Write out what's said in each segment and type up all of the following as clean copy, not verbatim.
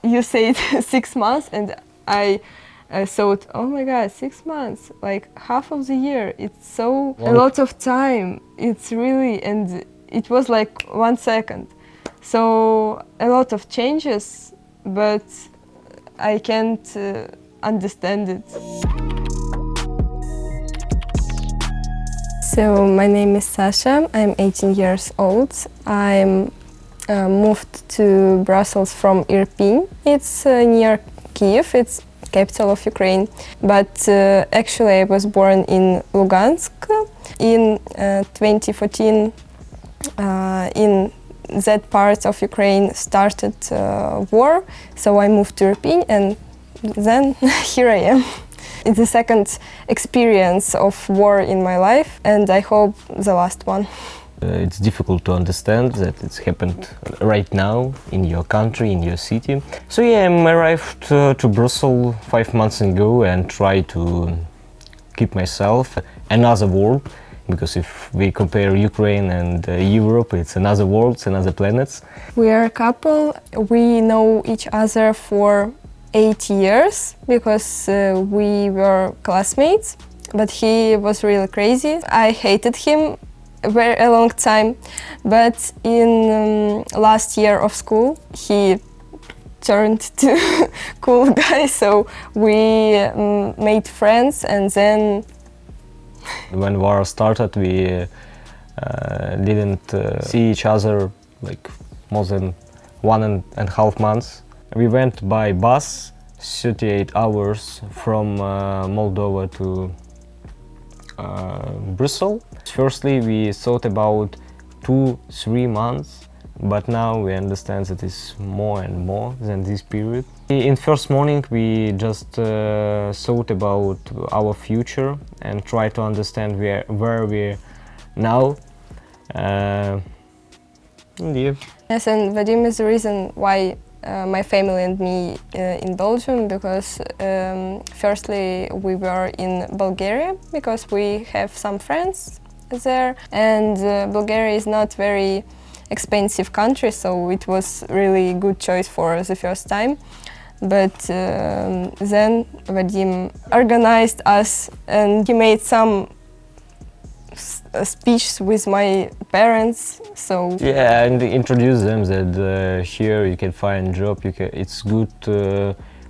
you said 6 months, and I thought, oh my God, 6 months, like half of the year. It's so a lot of time. It's really, and it was like 1 second. So a lot of changes, but I can't understand it. So my name is Sasha. I'm 18 years old. I'm moved to Brussels from Irpin. It's near Kiev. It's capital of Ukraine. But actually I was born in Lugansk. In 2014, in that part of Ukraine started war. So I moved to Irpin, and then here I am. It's the second experience of war in my life, and I hope the last one. It's difficult to understand that it's happened right now in your country, in your city. So yeah, I arrived to Brussels 5 months ago and try to keep myself another world, because if we compare Ukraine and Europe, it's another world, it's another planet. We are a couple. We know each other for 8 years because we were classmates, but he was really crazy. I hated him a long time, but in last year of school he turned to cool guy, so we made friends, and then when war started we didn't see each other like more than 1.5 months. We went by bus 38 hours from Moldova to Brussels. Firstly, we thought about 2-3 months, but now we understand that it's more and more than this period. In first morning, we just thought about our future and try to understand where we're now. Yeah. Yes, and Vadim is the reason why my family and me in Belgium, because firstly we were in Bulgaria because we have some friends there, and Bulgaria is not very expensive country, so it was really good choice for the first time. But then Vadim organized us, and he made some speech with my parents. So yeah, and introduce them that here you can find job. It's good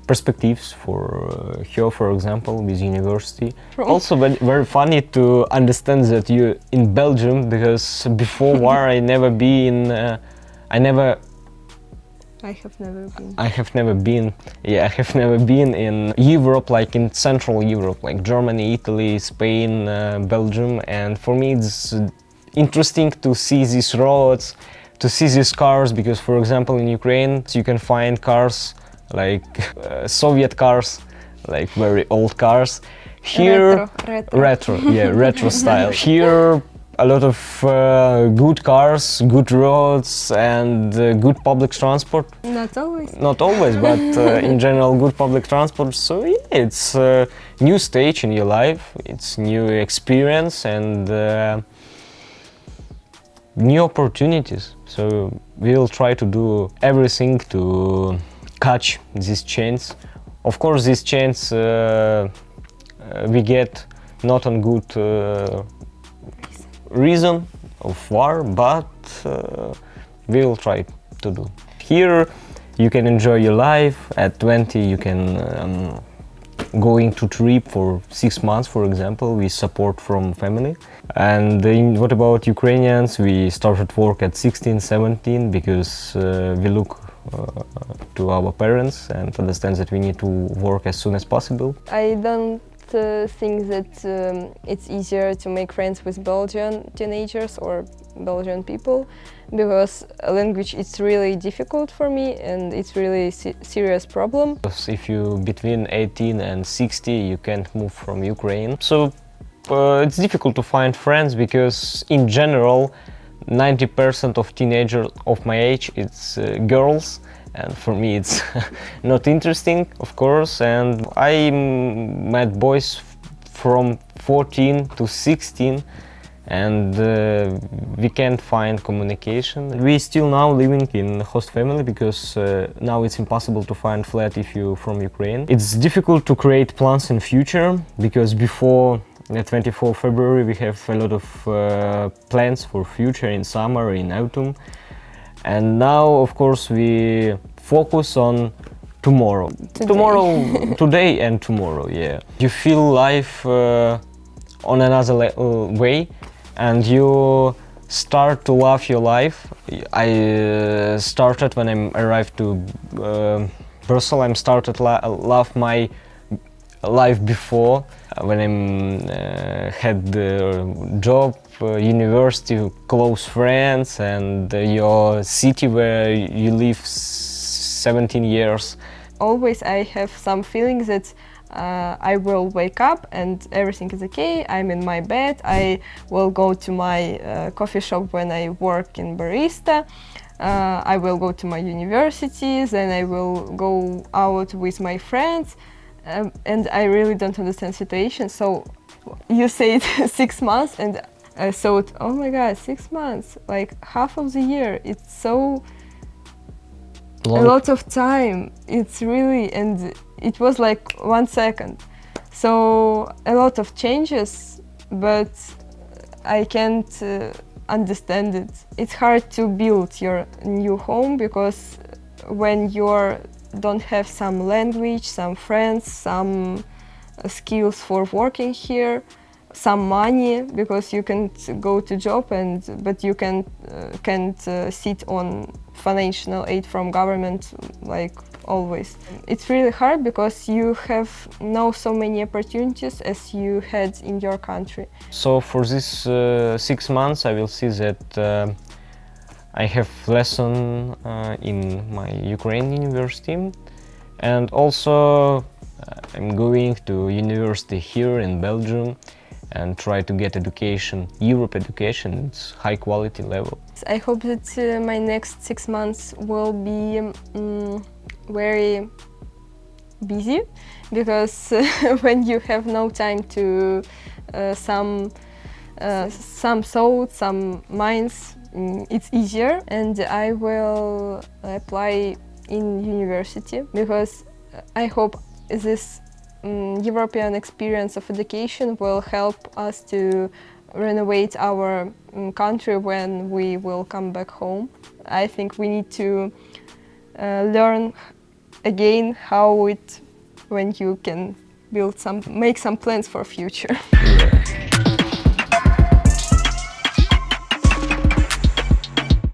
perspectives for here, for example, with university. Also, very funny to understand that you in Belgium, because before war I never been. I have never been. I have never been. Yeah, I have never been in Europe, like in Central Europe, like Germany, Italy, Spain, Belgium, and for me it's interesting to see these roads, to see these cars, because for example in Ukraine you can find cars like Soviet cars, like very old cars. Here, retro style. Here a lot of good cars, good roads, and good public transport. Not always. Not always, but in general, good public transport. So yeah, it's a new stage in your life. It's new experience and new opportunities. So we'll try to do everything to catch this chance. Of course, this chance we get not on good reason of war, but we'll try to do. Here you can enjoy your life. At 20 you can go into trip for 6 months, for example, with support from family. And what about Ukrainians? We started work at 16, 17 because we look to our parents and understand that we need to work as soon as possible. I don't think that it's easier to make friends with Belgian teenagers or Belgian people, because language is really difficult for me and it's really serious problem. If you between 18 and 60 you can't move from Ukraine, so it's difficult to find friends, because in general 90% of teenagers of my age it's girls. And for me it's not interesting, of course, and I met boys from 14 to 16, and we can't find communication. We still now living in host family because now it's impossible to find flat if you're from Ukraine. It's difficult to create plans in future because before the 24th February we have a lot of plans for future in summer, in autumn, and now of course we focus on tomorrow. Today and tomorrow, yeah. You feel life on another way, and you start to love your life. I started when I arrived to Brussels. I started love my life before when I had the job, university, close friends, and your city where you live 17 years. Always I have some feelings that I will wake up and everything is okay, I'm in my bed, I will go to my coffee shop when I work in barista, I will go to my university, then I will go out with my friends, and I really don't understand situation. So you said 6 months and I thought, oh my god, 6 months, like half of the year, it's so long. A lot of time, it's really, and it was like 1 second. So a lot of changes, but I can't understand it. It's hard to build your new home because when you don't have some language, some friends, some skills for working here, some money, because you can't go to job but you can't sit on financial aid from government like always. It's really hard because you have not so many opportunities as you had in your country. So for this 6 months I will see that I have lesson in my Ukraine university, and also I'm going to university here in Belgium and try to get education, Europe education, it's high quality level. I hope that my next 6 months will be very busy, because when you have no time to some thoughts, some minds, it's easier, and I will apply in university because I hope this European experience of education will help us to renovate our country when we will come back home. I think we need to learn again how when you can make some plans for future. Yeah.